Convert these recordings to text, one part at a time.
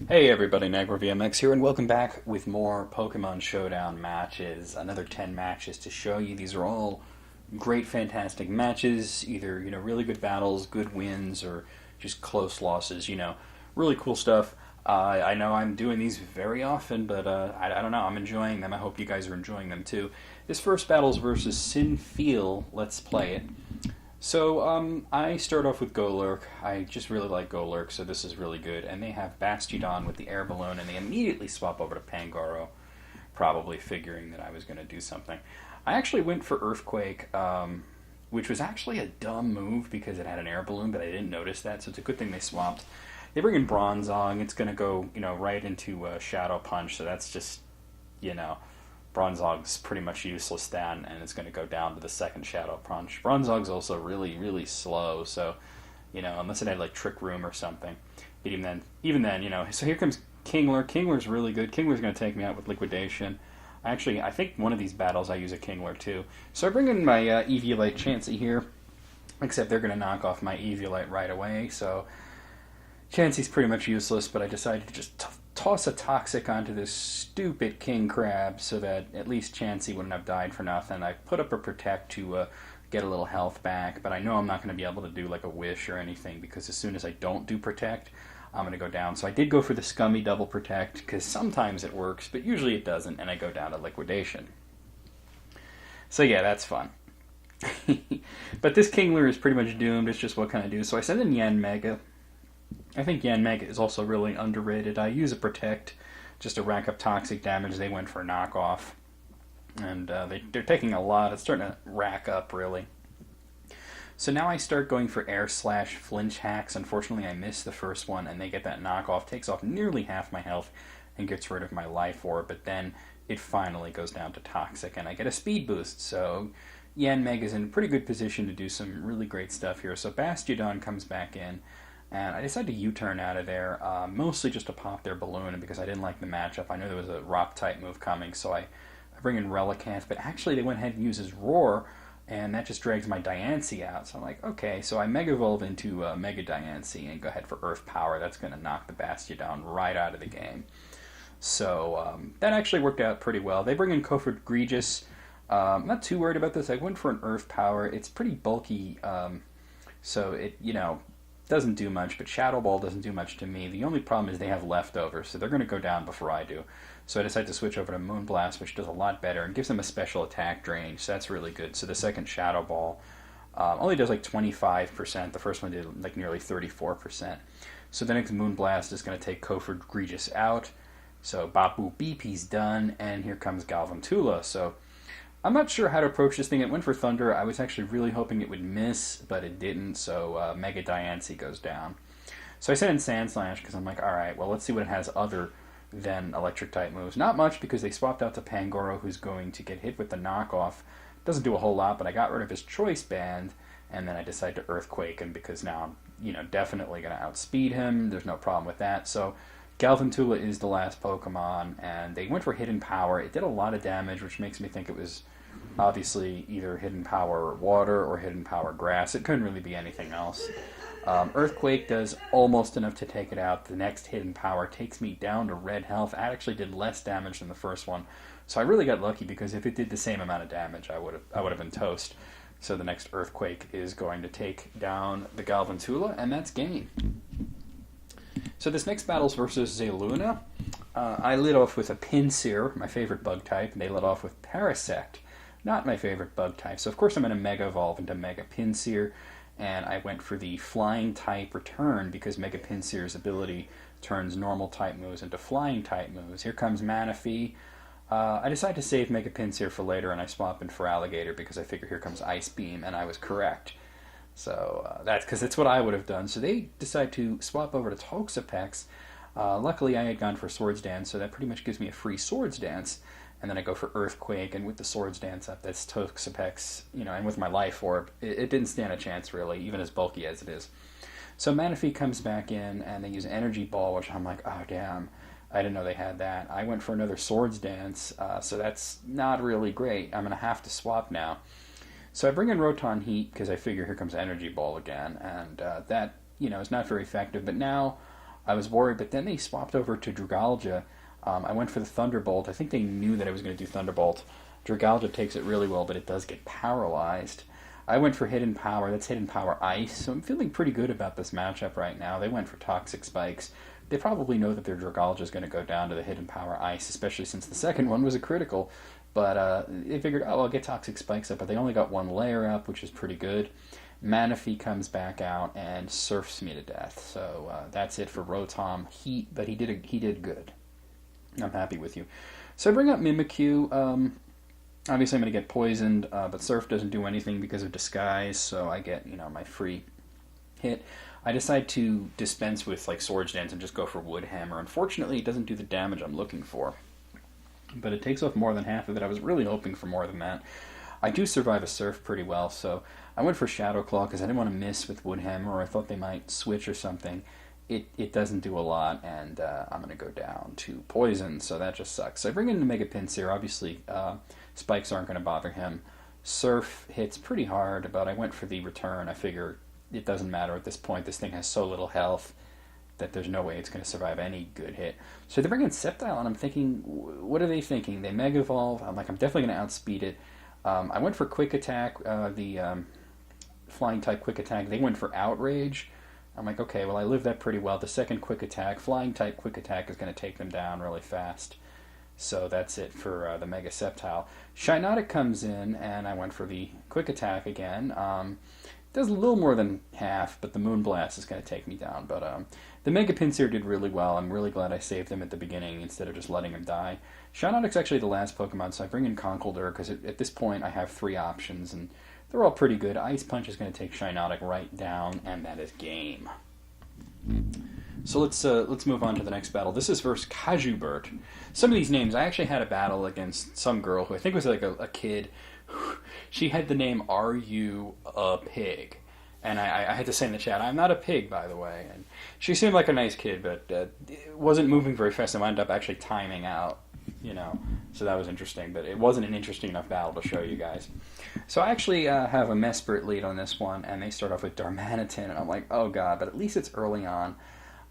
Hey everybody, NagraVMX here, and welcome back with more Pokemon Showdown matches. Another 10 matches to show you. These are all great, fantastic matches. Either, really good battles, good wins, or just close losses. Really cool stuff. I know I'm doing these very often, but I don't know. I'm enjoying them. I hope you guys are enjoying them too. This first battle is versus Sinfeel. Let's play it. So, I start off with Golurk. I just really like Golurk, so this is really good. And they have Bastiodon with the air balloon, and they immediately swap over to Pangoro, probably figuring that I was going to do something. I actually went for Earthquake, which was actually a dumb move because it had an air balloon, but I didn't notice that, so it's a good thing they swapped. They bring in Bronzong. It's going to go, right into Shadow Punch, so that's just, you know, Bronzong's pretty much useless then, and it's going to go down to the second Shadow Punch. Bronzong's also really, really slow, so, unless it had like Trick Room or something. But even then, so here comes Kingler. Kingler's really good. Kingler's going to take me out with Liquidation. I think one of these battles I use a Kingler too. So I bring in my Eviolite Chansey here, except they're going to knock off my Eviolite right away, so Chansey's pretty much useless, but I decided to just toss a Toxic onto this stupid King Crab so that at least Chansey wouldn't have died for nothing. I put up a Protect to get a little health back, but I know I'm not going to be able to do like a Wish or anything because as soon as I don't do Protect, I'm going to go down. So I did go for the Scummy Double Protect because sometimes it works, but usually it doesn't, and I go down to Liquidation. So yeah, that's fun. But this Kingler is pretty much doomed. It's just what can I do? So I send in Yanmega. I think Yanmega is also really underrated. I use a Protect just to rack up toxic damage. They went for a knockoff. And they're taking a lot. It's starting to rack up, really. So now I start going for Air Slash Flinch Hacks. Unfortunately, I missed the first one, and they get that knockoff. Takes off nearly half my health and gets rid of my Life Orb. But then it finally goes down to Toxic, and I get a speed boost. So Yanmega is in a pretty good position to do some really great stuff here. So Bastiodon comes back in. And I decided to U-turn out of there, mostly just to pop their balloon because I didn't like the matchup. I knew there was a Rock-type move coming, so I bring in Relicanth. But actually, they went ahead and used his Roar, and that just drags my Diancie out. So I'm like, okay. So I Mega Evolve into Mega Diancie and go ahead for Earth Power. That's going to knock the Bastiodon right out of the game. So that actually worked out pretty well. They bring in Koford Regis. I'm not too worried about this. I went for an Earth Power. It's pretty bulky, so it, doesn't do much, but Shadow Ball doesn't do much to me. The only problem is they have leftovers, so they're going to go down before I do. So I decided to switch over to Moonblast, which does a lot better and gives them a special attack range, so that's really good. So the second Shadow Ball only does like 25%. The first one did like nearly 34%. So the next Moonblast is going to take Koford Regis out. So Bapu BP's done, and here comes Galvantula. So I'm not sure how to approach this thing. It went for Thunder. I was actually really hoping it would miss, but it didn't, so Mega Diancie goes down. So I sent in Sand Slash because I'm like, alright, well, let's see what it has other than Electric-type moves. Not much because they swapped out to Pangoro, who's going to get hit with the knockoff. Doesn't do a whole lot, but I got rid of his Choice Band, and then I decided to Earthquake him because now I'm, definitely going to outspeed him. There's no problem with that, so Galvantula is the last Pokemon, and they went for Hidden Power. It did a lot of damage, which makes me think it was obviously either Hidden Power Water or Hidden Power Grass. It couldn't really be anything else. Earthquake does almost enough to take it out. The next Hidden Power takes me down to red health. It actually did less damage than the first one, so I really got lucky because if it did the same amount of damage, I would have been toast. So the next Earthquake is going to take down the Galvantula, and that's game. So this next battle's versus Linoone. I lit off with a Pinsir, my favorite bug type, and they lit off with Parasect, not my favorite bug type. So of course I'm going to Mega Evolve into Mega Pinsir, and I went for the Flying type return because Mega Pinsir's ability turns normal type moves into Flying type moves. Here comes Manaphy. I decided to save Mega Pinsir for later, and I swap in for Alligator because I figure here comes Ice Beam, and I was correct. So that's because it's what I would have done. So they decide to swap over to Toxapex. Luckily, I had gone for Swords Dance, so that pretty much gives me a free Swords Dance. And then I go for Earthquake, and with the Swords Dance up, that's Toxapex, and with my Life Orb, it didn't stand a chance, really, even as bulky as it is. So Manaphy comes back in, and they use Energy Ball, which I'm like, oh, damn, I didn't know they had that. I went for another Swords Dance, so that's not really great. I'm going to have to swap now. So I bring in Rotom Heat, because I figure here comes Energy Ball again, and that, is not very effective, but now I was worried, but then they swapped over to Dragalja. I went for the Thunderbolt. I think they knew that I was going to do Thunderbolt. Dragalja takes it really well, but it does get paralyzed. I went for Hidden Power. That's Hidden Power Ice. So I'm feeling pretty good about this matchup right now. They went for Toxic Spikes. They probably know that their Dragalja is going to go down to the Hidden Power Ice, especially since the second one was a critical. But they figured, oh, I'll get Toxic Spikes up. But they only got one layer up, which is pretty good. Manaphy comes back out and surfs me to death. So that's it for Rotom. But he did good. I'm happy with you. So I bring up Mimikyu. Obviously, I'm going to get poisoned, but Surf doesn't do anything because of Disguise, so I get, my free hit. I decide to dispense with, Swords Dance and just go for Wood Hammer. Unfortunately, it doesn't do the damage I'm looking for, but it takes off more than half of it. I was really hoping for more than that. I do survive a Surf pretty well, so I went for Shadow Claw because I didn't want to miss with Wood Hammer, or I thought they might switch or something. It doesn't do a lot, and I'm going to go down to Poison, so that just sucks. So I bring in the Mega Pinsir. Obviously, Spikes aren't going to bother him. Surf hits pretty hard, but I went for the return. I figure it doesn't matter at this point. This thing has so little health that there's no way it's going to survive any good hit. So they bring in Sceptile, and I'm thinking, what are they thinking? They Mega Evolve. I'm definitely going to outspeed it. I went for Quick Attack, the Flying type Quick Attack. They went for Outrage. I'm like, okay, well, I lived that pretty well. The second Quick Attack, Flying type Quick Attack, is going to take them down really fast. So that's it for the Mega Sceptile. Shiinotic comes in, and I went for the Quick Attack again. Does a little more than half, but the Moonblast is going to take me down. But the Mega Pinsir did really well. I'm really glad I saved him at the beginning instead of just letting him die. Shiinotic's actually the last Pokemon, so I bring in Conkeldurr, because at this point I have 3 options, and they're all pretty good. Ice Punch is going to take Shiinotic right down, and that is game. So let's move on to the next battle. This is versus Kajubert. Some of these names, I actually had a battle against some girl who I think was like a kid. She had the name "Are You a Pig?" And I had to say in the chat, "I'm not a pig, by the way." And she seemed like a nice kid, but wasn't moving very fast. I wound up actually timing out, So that was interesting, but it wasn't an interesting enough battle to show you guys. So I actually have a Mesprit lead on this one, and they start off with Darmanitan, and I'm like, oh god, but at least it's early on.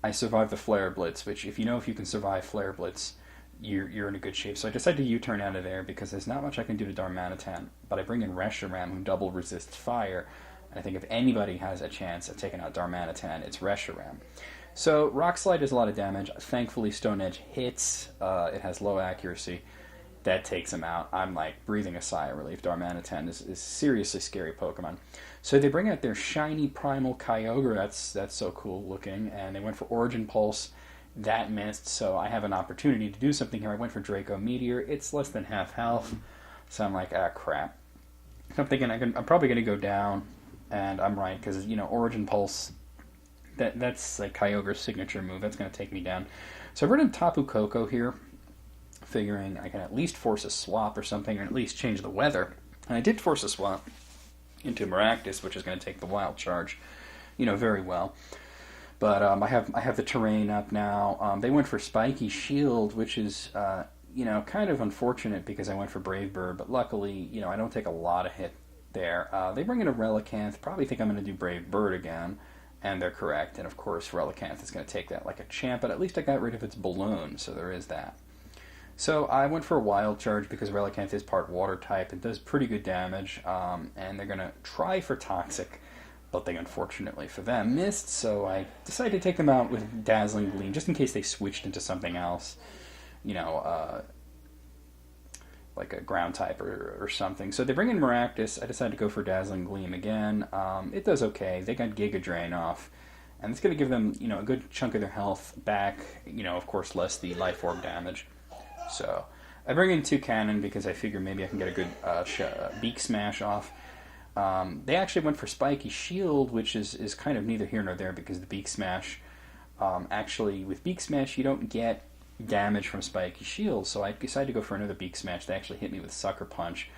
I survived the Flare Blitz, which if you can survive Flare Blitz, you're in a good shape. So I decided to U-turn out of there because there's not much I can do to Darmanitan, but I bring in Reshiram, who double resists fire, and I think if anybody has a chance of taking out Darmanitan, it's Reshiram. So Rock Slide does a lot of damage. Thankfully, Stone Edge hits. It has low accuracy. That takes him out. I'm breathing a sigh of relief. Darmanitan is a seriously scary Pokemon. So they bring out their shiny Primal Kyogre. That's so cool looking. And they went for Origin Pulse. That missed, so I have an opportunity to do something here. I went for Draco Meteor. It's less than half health. So I'm like, crap. So I'm thinking I'm probably going to go down. And I'm right, because, Origin Pulse, that's like Kyogre's signature move. That's going to take me down. So I brought in Tapu Koko here, figuring I can at least force a swap or something, or at least change the weather. And I did force a swap into Maractus, which is going to take the Wild Charge, very well. But I have the terrain up now. They went for Spiky Shield, which is, kind of unfortunate because I went for Brave Bird, but luckily, I don't take a lot of hit there. They bring in a Relicanth, probably think I'm going to do Brave Bird again, and they're correct. And of course, Relicanth is going to take that like a champ, but at least I got rid of its balloon, so there is that. So I went for a Wild Charge because Relicanth is part Water type. It does pretty good damage, and they're going to try for Toxic, but they unfortunately for them missed, so I decided to take them out with Dazzling Gleam, just in case they switched into something else, like a Ground type or something. So they bring in Maractus. I decided to go for Dazzling Gleam again. It does okay. They got Giga Drain off, and it's going to give them, a good chunk of their health back, of course, less the Life Orb damage. So I bring in 2 Cannon because I figure maybe I can get a good Beak Smash off. They actually went for Spiky Shield, which is kind of neither here nor there because the Beak Smash, actually with Beak Smash you don't get damage from Spiky Shield, so I decided to go for another Beak Smash. They actually hit me with Sucker Punch.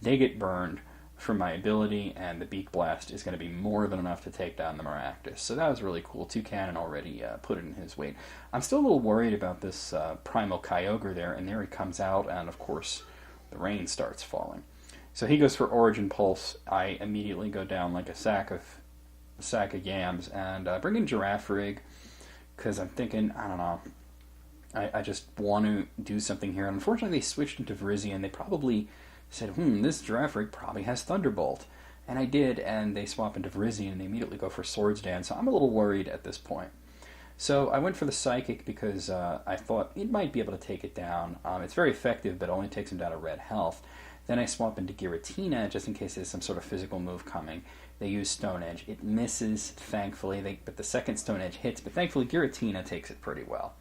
They get burned from my ability, and the Beak Blast is going to be more than enough to take down the Maractus. So that was really cool. 2 Cannon already put it in his weight. I'm still a little worried about this Primal Kyogre there, and there he comes out, and of course the rain starts falling. So he goes for Origin Pulse. I immediately go down like a sack of yams, and bring in Giraffe Rig, because I'm thinking, I don't know, I just want to do something here. And unfortunately, they switched into Virizion. They probably said, this Giraffe Rig probably has Thunderbolt. And I did, and they swap into Virizion, and they immediately go for Swords Dance. So I'm a little worried at this point. So I went for the Psychic because I thought it might be able to take it down. It's very effective, but it only takes him down to red health. Then I swap into Giratina just in case there's some sort of physical move coming. They use Stone Edge. It misses, thankfully, but the second Stone Edge hits. But thankfully, Giratina takes it pretty well.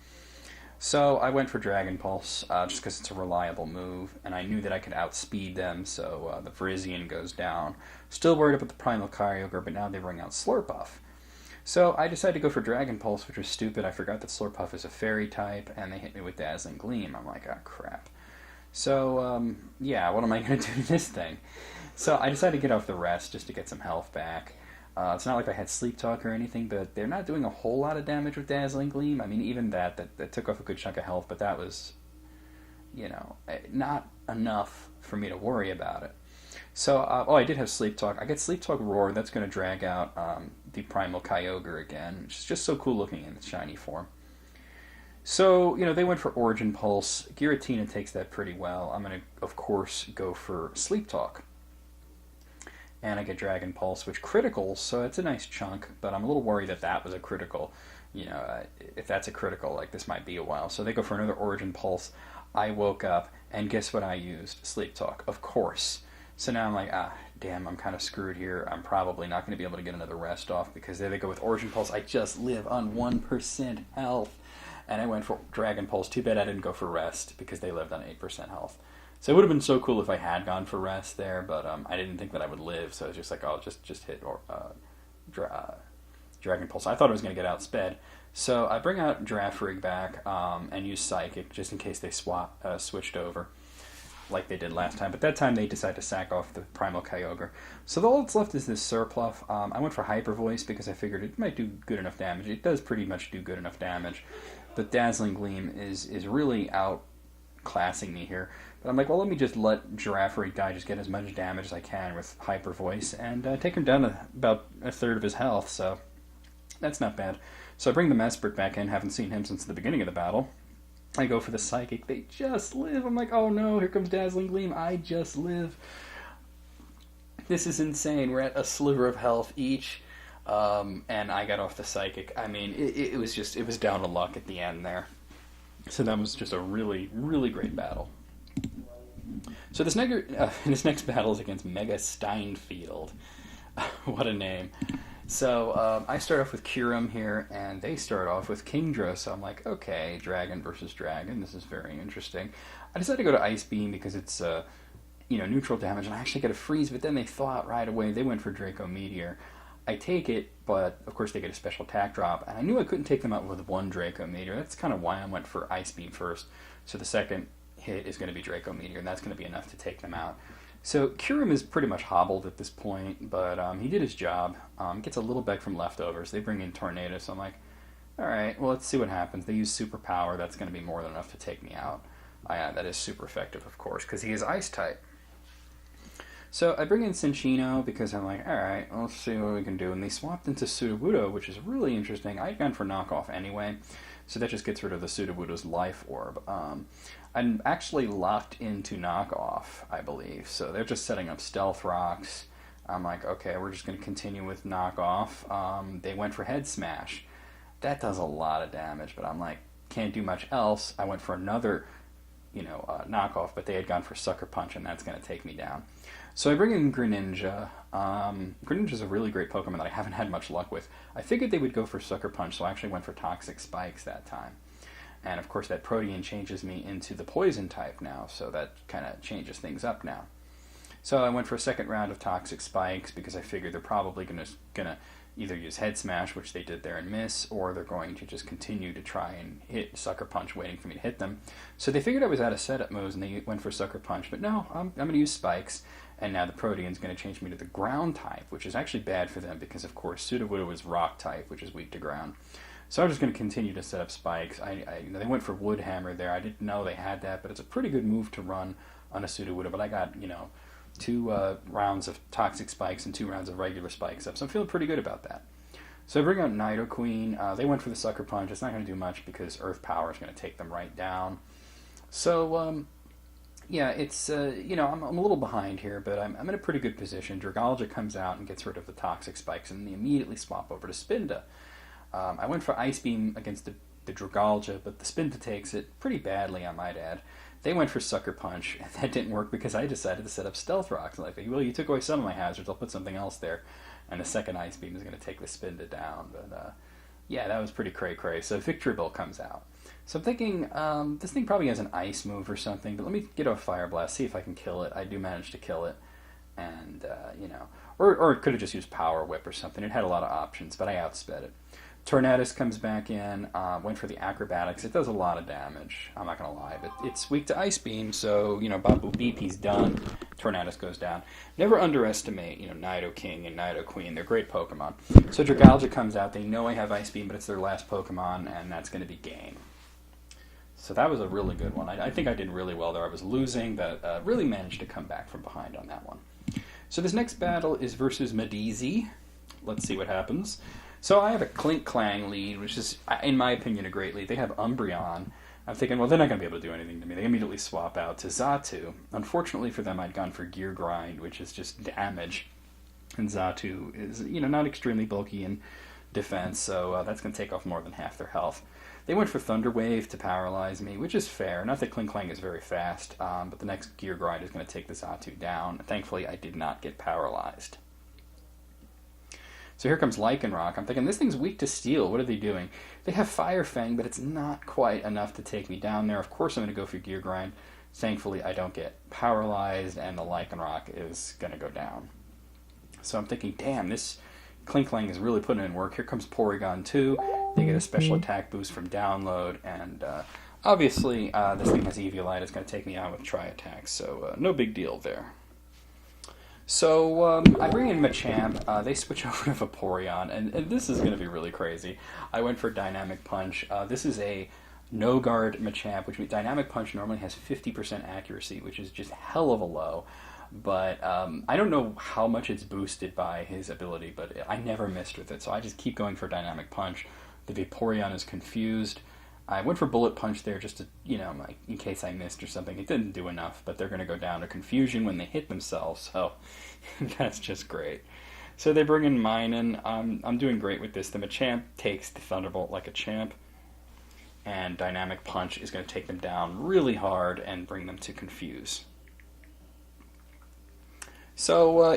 So I went for Dragon Pulse just because it's a reliable move, and I knew that I could outspeed them, so the Virizion goes down. Still worried about the Primal Kyogre, but now they bring out Slurpuff. So I decided to go for Dragon Pulse, which was stupid. I forgot that Slurpuff is a Fairy type, and they hit me with Dazzling Gleam. I'm like, oh crap. So, yeah, what am I going to do to this thing? So I decided to get off the rest just to get some health back. It's not like I had Sleep Talk or anything, but they're not doing a whole lot of damage with Dazzling Gleam. I mean, even that took off a good chunk of health, but that was, not enough for me to worry about it. So, I did have Sleep Talk. I get Sleep Talk Roar. That's going to drag out the Primal Kyogre again, which is just so cool looking in its shiny form. So, they went for Origin Pulse. Giratina takes that pretty well. I'm going to, of course, go for Sleep Talk. And I get Dragon Pulse, which criticals, so it's a nice chunk, but I'm a little worried that was a critical. If that's a critical, this might be a while. So they go for another Origin Pulse. I woke up, and guess what I used? Sleep Talk, of course. So now I'm like, damn, I'm kind of screwed here. I'm probably not going to be able to get another rest off, because there they go with Origin Pulse. I just live on 1% health. And I went for Dragon Pulse. Too bad I didn't go for rest, because they lived on 8% health. So it would have been so cool if I had gone for rest there, but I didn't think that I would live, so I was just like, just hit Dragon Pulse. I thought I was going to get outsped. So I bring out Giraffe Rig back and use Psychic, just in case they switched over, like they did last time. But that time they decided to sack off the Primal Kyogre. So all that's left is this Surpluff. I went for Hyper Voice because I figured it might do good enough damage. It does pretty much do good enough damage. But Dazzling Gleam is really outclassing me here. But I'm like, well, let me just let Giraffe Rig die, just get as much damage as I can with Hyper Voice, and take him down to about a third of his health, so that's not bad. So I bring the Mesprit back in, haven't seen him since the beginning of the battle. I go for the Psychic, they just live. I'm like, oh no, here comes Dazzling Gleam, I just live. This is insane, we're at a sliver of health each, and I got off the Psychic. I mean, it was down to luck at the end there. So that was just a really, really great battle. So this next battle is against Mega Steinfield. What a name. So I start off with Kyurem here, and they start off with Kingdra. So I'm like, okay, Dragon versus Dragon. This is very interesting. I decided to go to Ice Beam because it's neutral damage, and I actually get a freeze, but then they thaw out right away. They went for Draco Meteor. I take it, but of course they get a special attack drop, and I knew I couldn't take them out with one Draco Meteor. That's kind of why I went for Ice Beam first. So the second hit is going to be Draco Meteor, and that's going to be enough to take them out. So Kyurem is pretty much hobbled at this point, but he did his job. Gets a little back from leftovers. They bring in Tornado, so I'm like, all right, well, let's see what happens. They use Super Power. That's going to be more than enough to take me out. That is super effective, of course, because he is Ice type. So I bring in Cinccino because I'm like, all right, let's see what we can do. And they swapped into Sudowoodo, which is really interesting. I had gone for knockoff anyway, so that just gets rid of the Sudowoodo's life orb. I'm actually locked into knockoff, I believe. So they're just setting up Stealth Rocks. I'm like, okay, we're just going to continue with knockoff. They went for Head Smash. That does a lot of damage, but I'm like, can't do much else. I went for another, knockoff, but they had gone for Sucker Punch, and that's going to take me down. So I bring in Greninja. Greninja is a really great Pokemon that I haven't had much luck with. I figured they would go for Sucker Punch, so I actually went for Toxic Spikes that time. And of course that Protean changes me into the Poison type now, so that kind of changes things up now. So I went for a second round of Toxic Spikes because I figured they're probably gonna either use Head Smash, which they did there and miss, or they're going to just continue to try and hit Sucker Punch waiting for me to hit them. So they figured I was out of setup moves and they went for Sucker Punch, but no, I'm going to use Spikes, and now the Protean's going to change me to the Ground type, which is actually bad for them because, of course, Sudowoodo is Rock type, which is weak to ground. So I'm just going to continue to set up Spikes. They went for Wood Hammer there. I didn't know they had that, but it's a pretty good move to run on a Sudowoodo, but I got, 2 rounds of Toxic Spikes and 2 rounds of regular Spikes up, so I'm feeling pretty good about that. So I bring out Nidoqueen. They went for the Sucker Punch. It's not going to do much because Earth Power is going to take them right down. So, yeah, it's, I'm a little behind here, but I'm in a pretty good position. Dragalge comes out and gets rid of the Toxic Spikes, and they immediately swap over to Spinda. I went for Ice Beam against the Dragalge, but the Spinda takes it pretty badly, I might add. They went for Sucker Punch, and that didn't work because I decided to set up Stealth Rocks. Like, well, you took away some of my hazards, I'll put something else there. And the second Ice Beam is going to take the Spinda down. But, yeah, that was pretty cray-cray. So Victreebel comes out. So I'm thinking, this thing probably has an Ice move or something, but let me get a Fire Blast, see if I can kill it. I do manage to kill it. And, or it could have just used Power Whip or something. It had a lot of options, but I outsped it. Tornadus comes back in, went for the Acrobatics. It does a lot of damage, I'm not going to lie, but it's weak to Ice Beam, so, Babu Beep, he's done. Tornadus goes down. Never underestimate, Nidoking and Nidoqueen. They're great Pokemon. So Dragalge comes out. They know I have Ice Beam, but it's their last Pokemon, and that's going to be game. So that was a really good one. I think I did really well there. I was losing, but really managed to come back from behind on that one. So this next battle is versus Medizi. Let's see what happens. So I have a Clink Clang lead, which is, in my opinion, a great lead. They have Umbreon. I'm thinking, well, they're not going to be able to do anything to me. They immediately swap out to Xatu. Unfortunately for them, I'd gone for Gear Grind, which is just damage. And Xatu is, not extremely bulky in defense, so that's going to take off more than half their health. They went for Thunder Wave to paralyze me, which is fair. Not that Clink Clang is very fast, but the next Gear Grind is going to take the Xatu down. Thankfully, I did not get paralyzed. So here comes Lycanroc. I'm thinking, this thing's weak to Steel. What are they doing? They have Fire Fang, but it's not quite enough to take me down there. Of course I'm going to go for Gear Grind. Thankfully, I don't get paralyzed, and the Lycanroc is going to go down. So I'm thinking, damn, this Clink Clang is really putting in work. Here comes Porygon 2. They get a special attack boost from Download, and obviously this thing has Eviolite. It's going to take me out with Tri-Attack, so no big deal there. So I bring in Machamp. They switch over to Vaporeon, and this is going to be really crazy. I went for Dynamic Punch. This is a no-guard Machamp, which means Dynamic Punch normally has 50% accuracy, which is just hell of a low. But I don't know how much it's boosted by his ability, but I never missed with it, so I just keep going for Dynamic Punch. The Vaporeon is confused. I went for Bullet Punch there just to, in case I missed or something. It didn't do enough, but they're going to go down to Confusion when they hit themselves, so that's just great. So they bring in Minun. I'm doing great with this. The Machamp takes the Thunderbolt like a champ, and Dynamic Punch is going to take them down really hard and bring them to Confuse. So,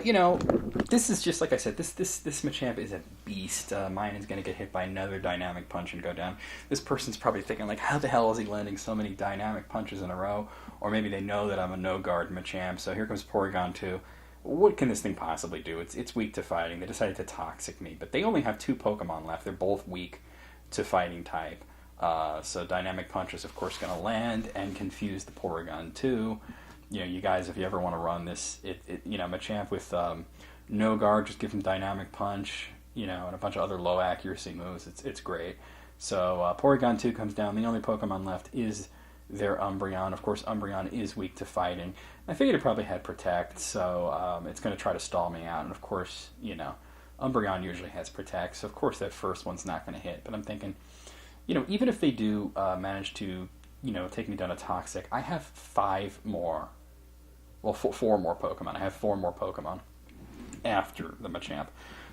this is just, like I said, this Machamp is a beast. Mine is going to get hit by another Dynamic Punch and go down. This person's probably thinking, like, how the hell is he landing so many Dynamic Punches in a row? Or maybe they know that I'm a no-guard Machamp, so here comes Porygon 2. What can this thing possibly do? It's weak to fighting. They decided to Toxic me, but they only have 2 Pokemon left. They're both weak to fighting type. So Dynamic Punch is, of course, going to land and confuse the Porygon 2. You guys, if you ever want to run this, Machamp with no guard, just give him Dynamic Punch, and a bunch of other low accuracy moves. It's great. So Porygon 2 comes down. The only Pokemon left is their Umbreon. Of course, Umbreon is weak to fighting. I figured it probably had Protect, so it's going to try to stall me out. And of course, Umbreon usually has Protect, so of course that first one's not going to hit. But I'm thinking, even if they do manage to, take me down to Toxic, I have 4 more Pokemon. I have 4 more Pokemon after the Machamp.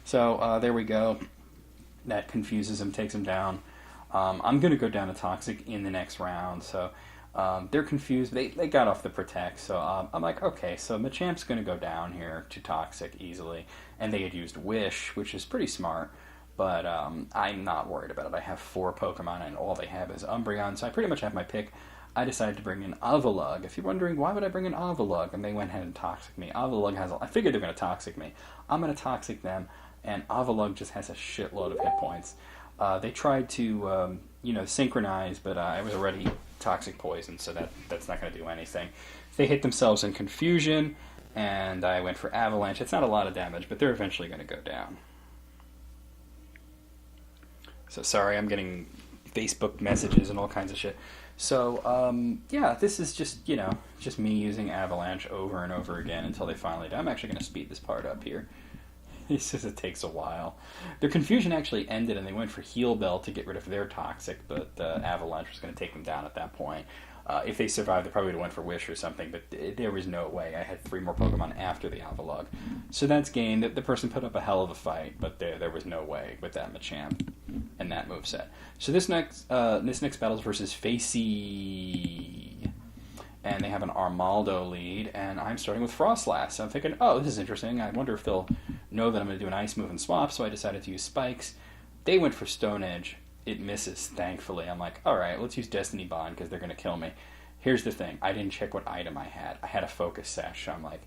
So there we go. That confuses him, takes him down. I'm going to go down to Toxic in the next round. So they're confused. They got off the Protect. So I'm like, okay, so Machamp's going to go down here to Toxic easily. And they had used Wish, which is pretty smart. But I'm not worried about it. I have 4 Pokemon, and all they have is Umbreon. So I pretty much have my pick. I decided to bring in Avalugg. If you're wondering, why would I bring in Avalugg? And they went ahead and Toxic me. Avalugg I figured they're going to Toxic me. I'm going to Toxic them, and Avalugg just has a shitload of hit points. They tried to, synchronize, but I was already Toxic Poison, so that's not going to do anything. They hit themselves in Confusion, and I went for Avalanche. It's not a lot of damage, but they're eventually going to go down. So sorry, I'm getting Facebook messages and all kinds of shit. So, this is just me using Avalanche over and over again until they finally die. I'm actually going to speed this part up here. It's just, it takes a while. Their confusion actually ended, and they went for Heal Bell to get rid of their Toxic, but Avalanche was going to take them down at that point. If they survived, they probably would have went for Wish or something, but there was no way. I had 3 more Pokemon after the Avalugg. So that's game. The person put up a hell of a fight, but there was no way with that Machamp and that moveset. So this next battle is versus Facey. And they have an Armaldo lead, and I'm starting with Frostlass. So I'm thinking, oh, this is interesting. I wonder if they'll know that I'm going to do an Ice move and swap, so I decided to use Spikes. They went for Stone Edge. It misses, thankfully. I'm like, all right, let's use Destiny Bond because they're going to kill me. Here's the thing. I didn't check what item I had. I had a Focus Sash, so I'm like,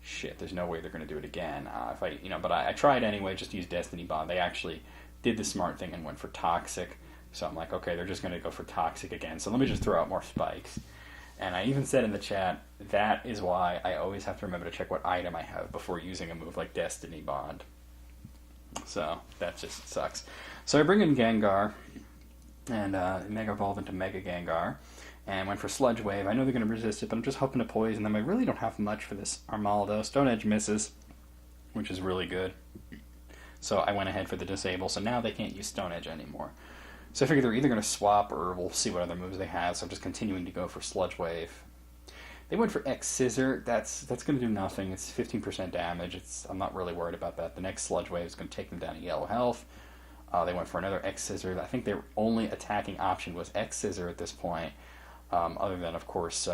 shit, there's no way they're going to do it again. But I tried anyway, just to use Destiny Bond. They actually did the smart thing and went for Toxic. So I'm like, okay, they're just going to go for Toxic again. So let me just throw out more Spikes. And I even said in the chat, that is why I always have to remember to check what item I have before using a move like Destiny Bond. So that just sucks. So I bring in Gengar, and Mega Evolve into Mega Gengar, and went for Sludge Wave. I know they're going to resist it, but I'm just hoping to poison them. I really don't have much for this Armaldo. Stone Edge misses, which is really good. So I went ahead for the Disable, so now they can't use Stone Edge anymore. So I figure they're either going to swap, or we'll see what other moves they have, so I'm just continuing to go for Sludge Wave. They went for X Scissor. That's going to do nothing. It's 15% damage. I'm not really worried about that. The next Sludge Wave is going to take them down to yellow health. They went for another X Scissor. I think their only attacking option was X Scissor at this point, other than, of course,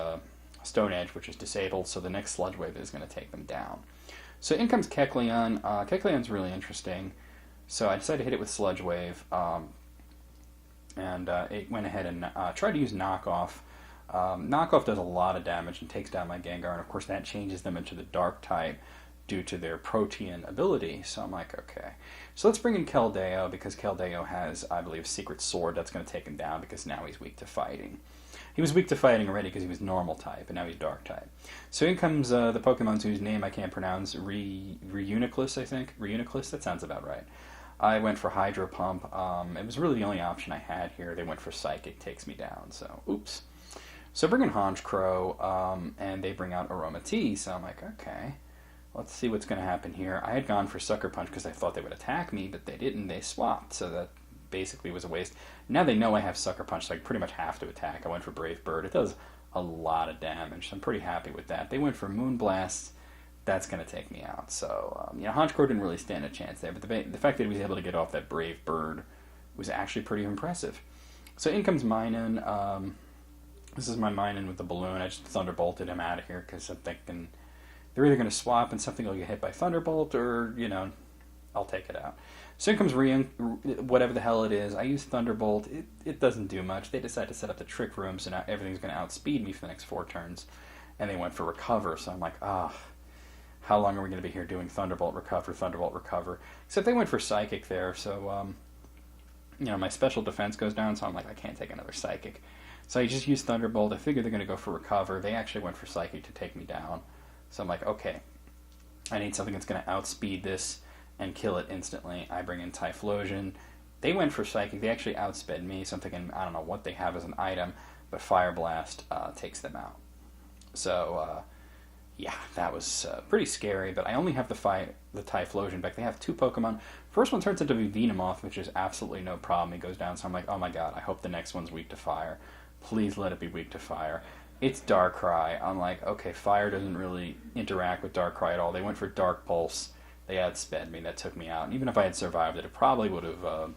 Stone Edge, which is disabled, so the next Sludge Wave is going to take them down. So in comes Kecleon. Kecleon's really interesting. So I decided to hit it with Sludge Wave, and it went ahead and tried to use Knockoff. Knockoff does a lot of damage and takes down my Gengar, and of course that changes them into the Dark type due to their Protean ability. So I'm like, okay. So let's bring in Keldeo, because Keldeo has, I believe, Secret Sword that's going to take him down, because now he's weak to fighting. He was weak to fighting already because he was normal type, and now he's Dark type. So in comes the Pokemon whose name I can't pronounce, Reuniclus, I think? Reuniclus? That sounds about right. I went for Hydro Pump. It was really the only option I had here. They went for Psychic, takes me down, so oops. So bring in Honchkrow, and they bring out Aromatisse. So I'm like, okay, let's see what's going to happen here. I had gone for Sucker Punch because I thought they would attack me, but they didn't. They swapped, so that basically was a waste. Now they know I have Sucker Punch, so I pretty much have to attack. I went for Brave Bird. It does a lot of damage, so I'm pretty happy with that. They went for Moonblast. That's going to take me out. So, Honchkrow didn't really stand a chance there, but the fact that he was able to get off that Brave Bird was actually pretty impressive. So in comes Minun. This is my Minun with the balloon. I just Thunderbolted him out of here because I'm thinking they're either going to swap and something will get hit by Thunderbolt, or, I'll take it out. So in comes whatever the hell it is. I use Thunderbolt. It doesn't do much. They decide to set up the Trick Room, so now everything's going to outspeed me for the next 4 turns. And they went for Recover, so I'm like, how long are we going to be here doing Thunderbolt, Recover? Except they went for Psychic there, so, my special defense goes down, so I'm like, I can't take another Psychic. So I just used Thunderbolt. I figured they're going to go for Recover. They actually went for Psychic to take me down. So I'm like, okay, I need something that's going to outspeed this and kill it instantly. I bring in Typhlosion. They went for Psychic. They actually outsped me, so I'm thinking, I don't know what they have as an item, but Fire Blast takes them out. So, yeah, that was pretty scary, but I only have the Typhlosion back. They have 2 Pokemon. First one turns into Venomoth, which is absolutely no problem. He goes down, so I'm like, oh my god, I hope the next one's weak to fire. Please let it be weak to fire. It's Darkrai. I'm like, okay, fire doesn't really interact with Darkrai at all. They went for Dark Pulse. They outsped me. That took me out. And even if I had survived it, it probably would have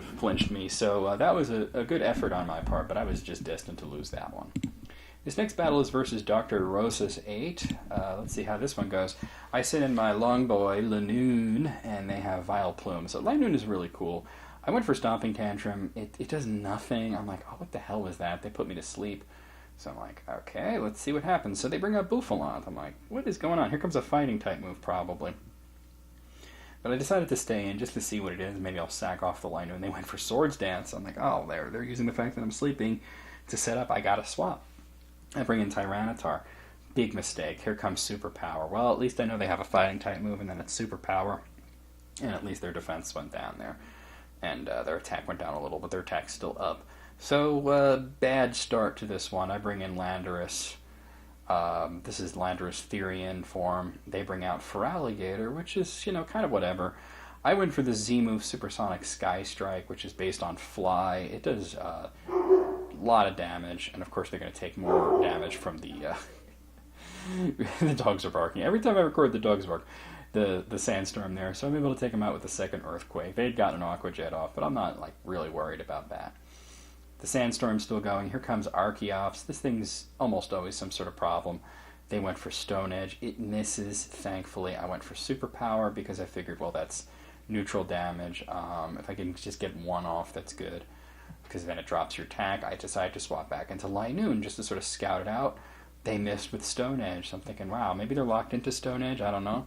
flinched me. So that was a good effort on my part, but I was just destined to lose that one. This next battle is versus Dr. Rosas 8. Let's see how this one goes. I sent in my long boy, Linoone, and they have Vileplume. So Linoone is really cool. I went for Stomping Tantrum. It does nothing. I'm like, oh, what the hell was that? They put me to sleep. So I'm like, okay, let's see what happens. So they bring out Bouffalante. I'm like, what is going on? Here comes a fighting type move, probably. But I decided to stay in just to see what it is. Maybe I'll sack off the Linoone. They went for Swords Dance. I'm like, oh, they're using the fact that I'm sleeping to set up. I gotta swap. I bring in Tyranitar. Big mistake. Here comes Superpower. Well, at least I know they have a fighting type move, and then it's Superpower. And at least their defense went down there. And their attack went down a little, but their attack's still up. So, bad start to this one. I bring in Landorus. This is Landorus Therian form. They bring out Feraligatr, which is, kind of whatever. I went for the Z-Move Supersonic Sky Strike, which is based on Fly. It does a lot of damage, and of course they're going to take more damage from the... the dogs are barking. Every time I record, the dogs bark. The sandstorm there, so I'm able to take them out with the second Earthquake. They'd gotten an Aqua Jet off, but I'm not, really worried about that. The sandstorm's still going. Here comes Archeops. This thing's almost always some sort of problem. They went for Stone Edge. It misses, thankfully. I went for Superpower because I figured, well, that's neutral damage. If I can just get one off, that's good, because then it drops your attack. I decided to swap back into Linoone just to sort of scout it out. They missed with Stone Edge, so I'm thinking, wow, maybe they're locked into Stone Edge. I don't know.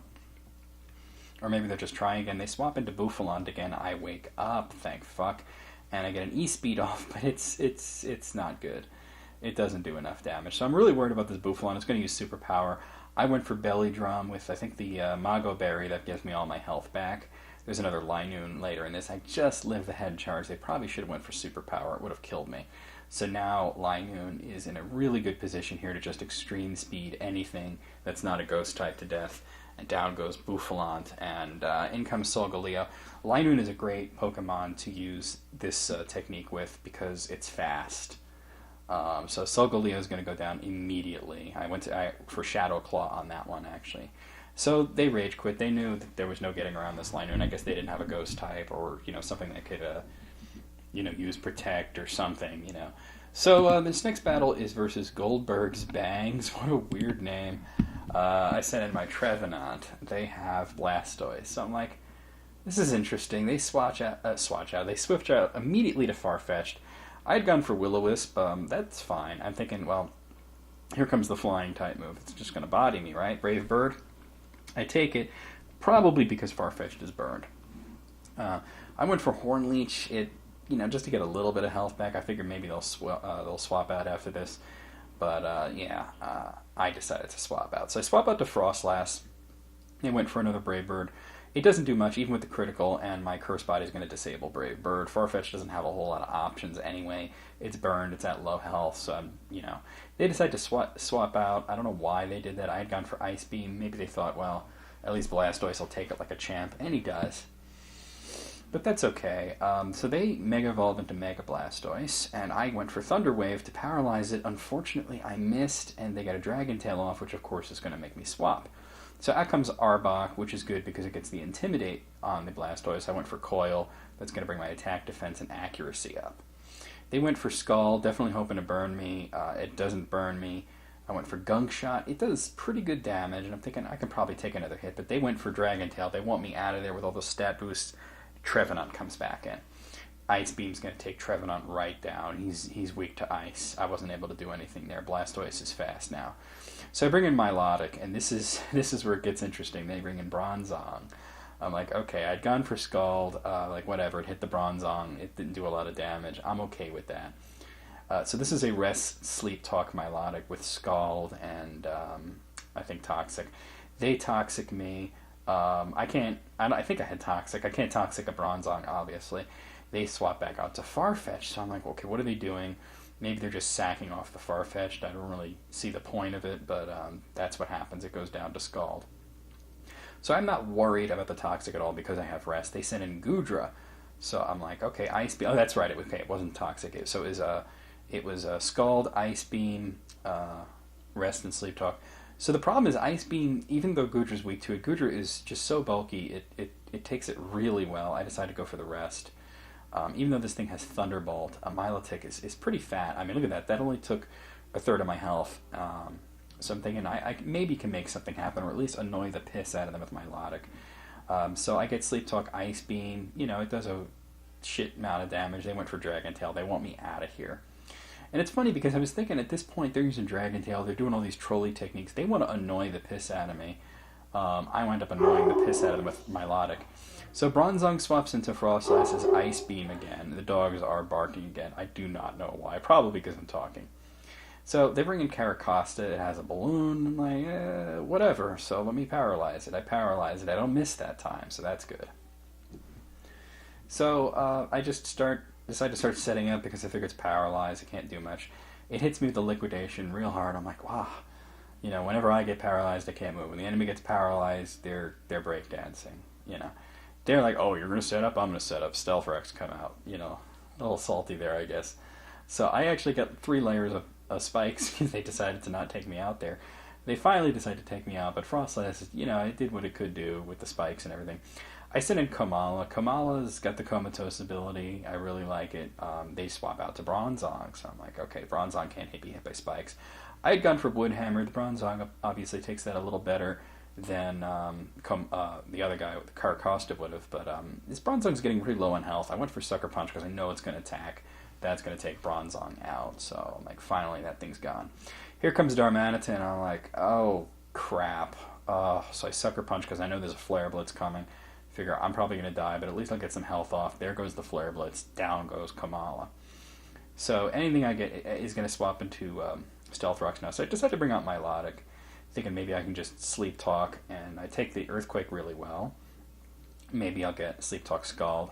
Or maybe they're just trying again. They swap into Bouffalante again. I wake up, thank fuck, and I get an E-Speed off, but it's not good. It doesn't do enough damage. So I'm really worried about this Bouffalante. It's going to use Superpower. I went for Belly Drum with, I think, the Mago Berry that gives me all my health back. There's another Linoone later in this. I just lived the head charge. They probably should have went for Superpower. It would have killed me. So now Linoone is in a really good position here to just extreme speed anything that's not a ghost type to death. And down goes Bouffalante, and in comes Solgaleo. Linoone is a great Pokemon to use this technique with because it's fast. So Solgaleo is going to go down immediately. I went for Shadow Claw on that one, actually. So they rage quit. They knew that there was no getting around this Linoone. I guess they didn't have a ghost type or, something that could, use Protect or something, So this next battle is versus Goldberg's Bangs. What a weird name. I sent in my Trevenant. They have Blastoise. So I'm like, this is interesting. They They switch out immediately to Farfetch'd. I had gone for Will-O-Wisp. That's fine. I'm thinking, well, here comes the flying type move. It's just going to body me, right? Brave Bird. I take it, probably because Farfetch'd is burned. I went for Hornleech. It, just to get a little bit of health back. I figured maybe they'll swap out after this. But, I decided to swap out. So I swap out to Frostlass. I went for another Brave Bird. It doesn't do much, even with the critical, and my Curse Body is going to disable Brave Bird. Farfetch'd doesn't have a whole lot of options anyway. It's burned, it's at low health, so, They decided to swap out. I don't know why they did that. I had gone for Ice Beam. Maybe they thought, well, at least Blastoise will take it like a champ, and he does. But that's okay. So they Mega Evolve into Mega Blastoise, and I went for Thunder Wave to paralyze it. Unfortunately, I missed, and they got a Dragon Tail off, which of course is going to make me swap. So out comes Arbok, which is good because it gets the Intimidate on the Blastoise. I went for Coil. That's going to bring my attack, defense, and accuracy up. They went for Skull, definitely hoping to burn me. It doesn't burn me. I went for Gunk Shot. It does pretty good damage, and I'm thinking I can probably take another hit. But they went for Dragon Tail. They want me out of there with all those stat boosts. Trevenant comes back in. Ice Beam's going to take Trevenant right down. He's weak to ice. I wasn't able to do anything there. Blastoise is fast now. So I bring in Milotic, and this is where it gets interesting. They bring in Bronzong. I'm like, okay, I'd gone for Scald, whatever. It hit the Bronzong. It didn't do a lot of damage. I'm okay with that. So this is a Rest, Sleep, Talk Milotic with Scald and I think Toxic. They Toxic me. I think I had Toxic. I can't Toxic a Bronzong, obviously. They swap back out to Farfetch'd, so I'm like, okay, what are they doing? Maybe they're just sacking off the Farfetch'd. I don't really see the point of it, but that's what happens. It goes down to Scald. So I'm not worried about the Toxic at all because I have Rest. They sent in Goodra, so I'm like, okay, Ice Beam. Oh, that's right. It wasn't Toxic. It was Scald, Ice Beam, Rest, and Sleep Talk. So the problem is Ice Beam, even though Goodra's weak to it, Goodra is just so bulky, it takes it really well. I decided to go for the Rest. Even though this thing has Thunderbolt, Milotic is pretty fat. I mean, look at that. That only took a third of my health. So I'm thinking I maybe can make something happen, or at least annoy the piss out of them with Milotic. So I get Sleep Talk, Ice Beam. It does a shit amount of damage. They went for Dragon Tail. They want me out of here. And it's funny because I was thinking at this point they're using Dragon Tail. They're doing all these trolley techniques. They want to annoy the piss out of me. I wind up annoying the piss out of them with Milotic. So Bronzong swaps into Frostlass's Ice Beam again. The dogs are barking again. I do not know why. Probably because I'm talking. So they bring in Caracosta. It has a balloon. I'm like, whatever. So let me paralyze it. I paralyze it. I don't miss that time, so that's good. So I just decide to start setting up because I figure it's paralyzed. I can't do much. It hits me with the Liquidation real hard. I'm like, wow. Whenever I get paralyzed, I can't move. When the enemy gets paralyzed, they're breakdancing. They're like, oh, you're gonna set up, I'm gonna set up. Stealth Rex come out. A little salty there, I guess. So I actually got 3 layers of spikes because they decided to not take me out there. They finally decided to take me out, but Frostlass, it did what it could do with the spikes and everything. I sent in Kamala. Kamala's got the comatose ability. I really like it. They swap out to Bronzong, so I'm like, okay, Bronzong can't be hit by spikes. I had gone for Woodhammer. The Bronzong obviously takes that a little better than the other guy with the Carcosta would have, but this Bronzong's getting pretty low on health. I went for Sucker Punch because I know it's going to attack. That's going to take Bronzong out, so I'm like, finally, that thing's gone. Here comes Darmanitan, and I'm like, oh, crap. So I Sucker Punch because I know there's a Flare Blitz coming. Figure I'm probably going to die, but at least I'll get some health off. There goes the Flare Blitz. Down goes Kamala. So anything I get is going to swap into Stealth Rocks now. So I decided to bring out Milotic, thinking maybe I can just Sleep Talk, and I take the Earthquake really well. Maybe I'll get Sleep Talk Scald.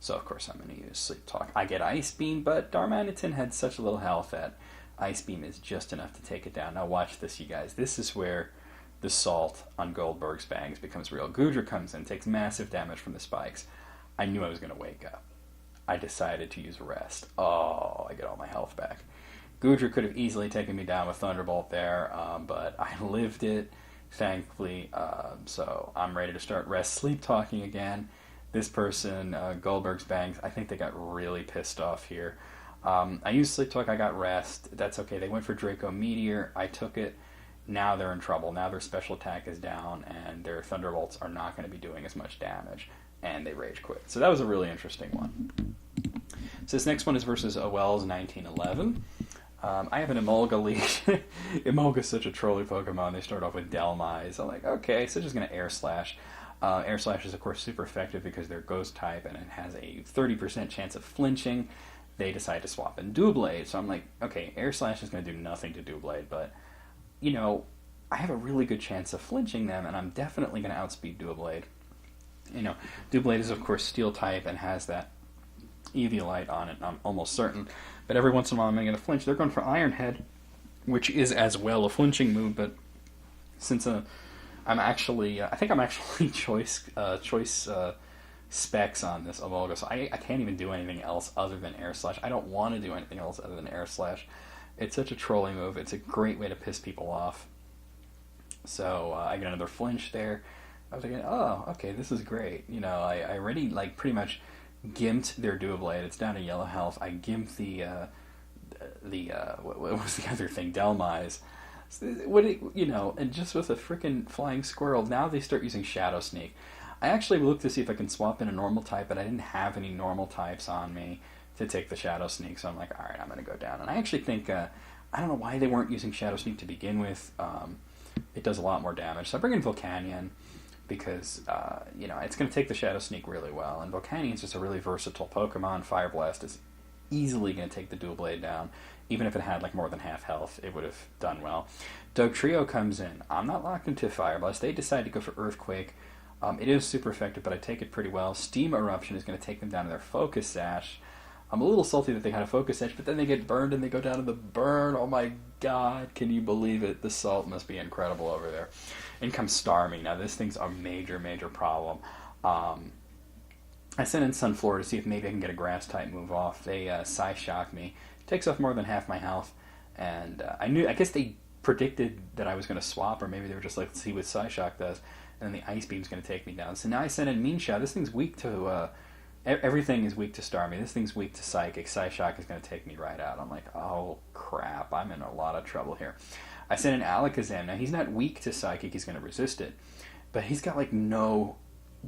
So of course I'm going to use Sleep Talk. I get Ice Beam, but Darmanitan had such little health that Ice Beam is just enough to take it down. Now watch this, you guys. This is where the salt on Goldberg's bangs becomes real. Goodra comes in, takes massive damage from the spikes. I knew I was going to wake up. I decided to use Rest. Oh, I get all my health back. Goodra could have easily taken me down with Thunderbolt there, but I lived it, thankfully. So I'm ready to start Rest Sleep Talking again. This person, Goldberg's bangs, I think they got really pissed off here. I used Sleep Talk, I got Rest. That's okay. They went for Draco Meteor. I took it. Now they're in trouble. Now their special attack is down, and their Thunderbolts are not going to be doing as much damage, and they Rage Quit. So that was a really interesting one. So this next one is versus Owell's 1911. I have an Emolga lead. Emolga's such a trolly Pokemon. They start off with Delmise. I'm like, okay, so just going to Air Slash. Air Slash is, of course, super effective because they're Ghost type, and it has a 30% chance of flinching. They decide to swap in Doublade. So I'm like, okay, Air Slash is going to do nothing to Doublade, but I have a really good chance of flinching them, and I'm definitely going to outspeed Doublade. Doublade is, of course, Steel type and has that Eviolite on it, I'm almost certain. But every once in a while I'm going to flinch. They're going for Iron Head, which is as well a flinching move, but since I think I'm actually choice specs on this Emolga, so I can't even do anything else other than Air Slash. I don't want to do anything else other than Air Slash. It's such a trolling move. It's a great way to piss people off. So I get another flinch there. I was thinking, oh, okay, this is great. I already pretty much gimped their Doublade. It's down to yellow health. I gimped what was the other thing? Delmise. And just with a freaking flying squirrel, now they start using Shadow Sneak. I actually looked to see if I can swap in a normal type, but I didn't have any normal types on me to take the Shadow Sneak, so I'm like, alright, I'm going to go down. And I actually think, I don't know why they weren't using Shadow Sneak to begin with. It does a lot more damage. So I bring in Volcanion because, it's going to take the Shadow Sneak really well. And Volcanion's just a really versatile Pokemon. Fire Blast is easily going to take the Doublade down. Even if it had more than half health, it would have done well. Dugtrio comes in. I'm not locked into Fire Blast. They decide to go for Earthquake. It is super effective, but I take it pretty well. Steam Eruption is going to take them down to their Focus Sash. I'm a little salty that they had a Focus Edge, but then they get burned and they go down to the burn. Oh my god, can you believe it? The salt must be incredible over there. In comes Starmie. Now this thing's a major, major problem. I sent in Sunflora to see if maybe I can get a Grass type move off. They Psyshock me. Takes off more than half my health. And I guess they predicted that I was going to swap, or maybe they were just like, let's see what Psyshock does. And then the Ice Beam's going to take me down. So now I sent in Meanshot. This thing's weak to... everything is weak to Starmie. This thing's weak to Psychic. Psyshock is going to take me right out. I'm like, oh crap, I'm in a lot of trouble here. I sent in Alakazam. Now he's not weak to Psychic, he's going to resist it. But he's got no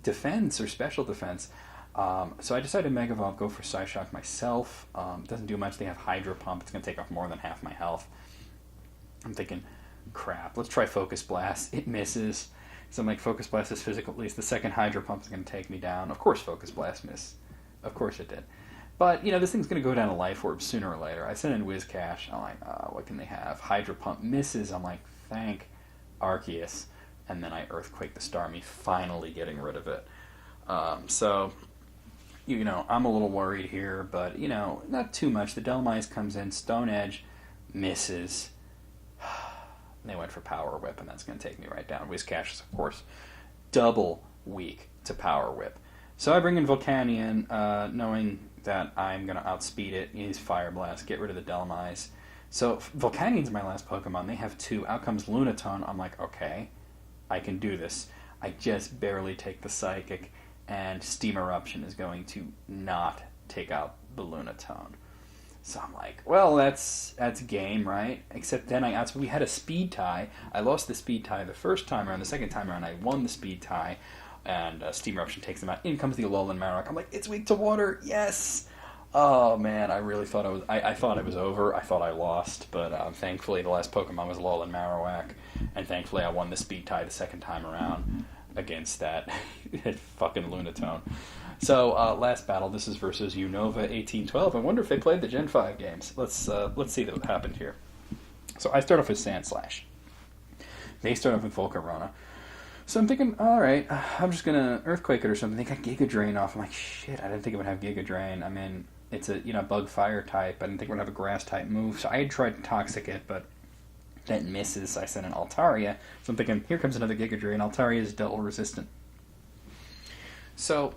defense or special defense. So I decided to Mega Evolve, go for Psyshock myself. Doesn't do much. They have Hydro Pump. It's going to take off more than half my health. I'm thinking, crap, let's try Focus Blast. It misses. So I'm like, Focus Blast is physical. At least the second Hydro Pump is going to take me down. Of course Focus Blast missed. Of course it did. But, this thing's going to go down to Life Orb sooner or later. I sent in Whiscash. I'm like, what can they have? Hydro Pump misses. I'm like, thank Arceus. And then I Earthquake the Starmie, finally getting rid of it. So, I'm a little worried here, but, not too much. The Delmise comes in. Stone Edge misses. They went for Power Whip, and that's going to take me right down. Whiscash is, of course, double weak to Power Whip. So I bring in Volcanion, knowing that I'm going to outspeed it. Use Fire Blast, get rid of the Delmise. So Volcanion's my last Pokemon. They have 2. Out comes Lunatone. I'm like, okay, I can do this. I just barely take the Psychic, and Steam Eruption is going to not take out the Lunatone. So I'm like, well, that's game, right? Except then we had a speed tie. I lost the speed tie the first time around. The second time around, I won the speed tie, and Steam Eruption takes them out. In comes the Alolan Marowak. I'm like, it's weak to water. Yes. Oh man, I really thought I thought it was over. I thought I lost, but thankfully the last Pokemon was Alolan Marowak, and thankfully I won the speed tie the second time around against that fucking Lunatone. So last battle, this is versus Unova 1812. I wonder if they played the Gen 5 games. Let's see what happened here. So I start off with Sandslash. They start off with Volcarona. So I'm thinking, all right, I'm just gonna Earthquake it or something. They got Giga Drain off. I'm like, shit, I didn't think it would have Giga Drain. I mean, it's a Bug Fire type. I didn't think it would have a Grass type move. So I had tried to Toxic it, but that misses. I sent an Altaria. So I'm thinking, here comes another Giga Drain. Altaria is double resistant. So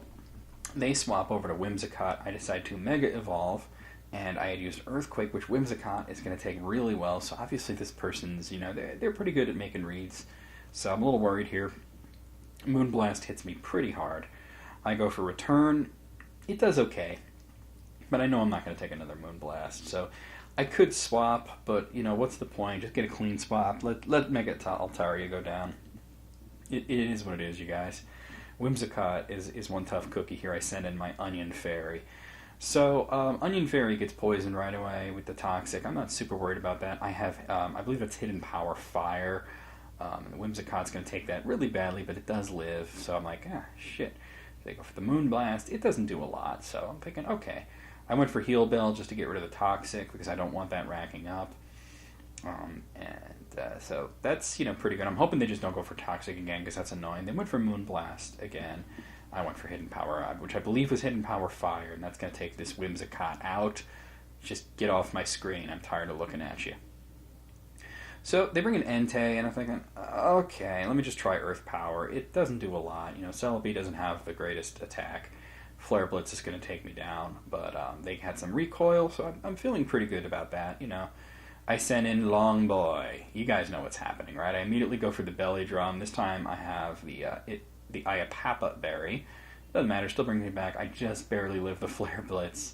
they swap over to Whimsicott. I decide to Mega Evolve, and I had used Earthquake, which Whimsicott is going to take really well. So obviously this person's, they're pretty good at making reads. So I'm a little worried here. Moonblast hits me pretty hard. I go for Return. It does okay, but I know I'm not going to take another Moonblast. So I could swap, but what's the point? Just get a clean swap. Let Mega Altaria go down. It is what it is, you guys. Whimsicott is one tough cookie here. I send in my Onion Fairy. So Onion Fairy gets poisoned right away with the Toxic. I'm not super worried about that. I have, I believe it's Hidden Power Fire. And Whimsicott's going to take that really badly, but it does live. So I'm like, shit. They go for the Moonblast. It doesn't do a lot, so I'm thinking, okay. I went for Heal Bell just to get rid of the Toxic because I don't want that racking up. So that's, pretty good. I'm hoping they just don't go for Toxic again because that's annoying. They went for Moonblast again. I went for Hidden Power, which I believe was Hidden Power Fire, and that's going to take this Whimsicott out. Just get off my screen. I'm tired of looking at you. So they bring in Entei, and I'm thinking, okay, let me just try Earth Power. It doesn't do a lot. Celebi doesn't have the greatest attack. Flare Blitz is going to take me down, but they had some recoil, so I'm feeling pretty good about that. I send in Long Boy. You guys know what's happening, right? I immediately go for the Belly Drum. This time I have the Iapapa Berry. Doesn't matter, still brings me back. I just barely live the Flare Blitz.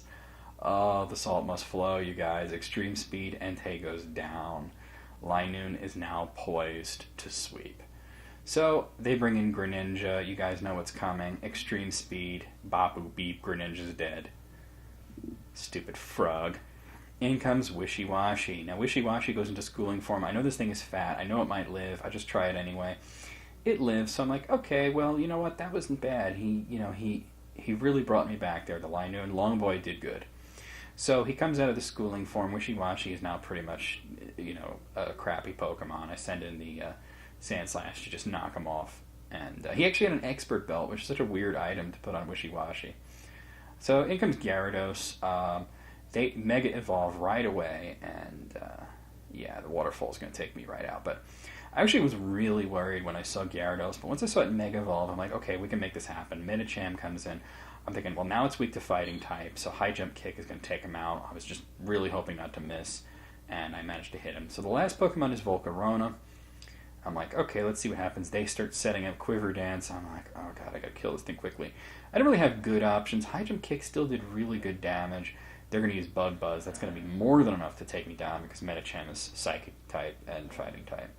Oh, the Salt must flow, you guys. Extreme Speed, Entei goes down. Linoone is now poised to sweep. So they bring in Greninja. You guys know what's coming. Extreme Speed, Bapu Beep, Greninja's dead. Stupid frog. In comes Wishy-Washy. Now Wishy-Washy goes into schooling form. I know this thing is fat. I know it might live. I just try it anyway. It lives, so I'm like, okay, well, you know what? That wasn't bad. He really brought me back there. The Linoone Long Boy did good. So he comes out of the schooling form. Wishy-Washy is now pretty much, a crappy Pokemon. I send in the Sandslash to just knock him off. And he actually had an Expert Belt, which is such a weird item to put on Wishy-Washy. So in comes Gyarados. They Mega Evolve right away, and the Waterfall is going to take me right out. But I actually was really worried when I saw Gyarados, but once I saw it Mega Evolve, I'm like, okay, we can make this happen. Medicham comes in. I'm thinking, well, now it's weak to Fighting type, so High Jump Kick is going to take him out. I was just really hoping not to miss, and I managed to hit him. So the last Pokemon is Volcarona. I'm like, okay, let's see what happens. They start setting up Quiver Dance. I'm like, oh god, I gotta kill this thing quickly. I didn't really have good options. High Jump Kick still did really good damage. They're going to use Bug Buzz. That's going to be more than enough to take me down because Medicham is Psychic type and Fighting type.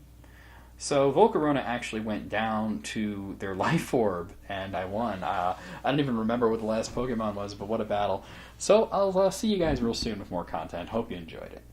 So Volcarona actually went down to their Life Orb, and I won. I don't even remember what the last Pokemon was, but what a battle. So I'll see you guys real soon with more content. Hope you enjoyed it.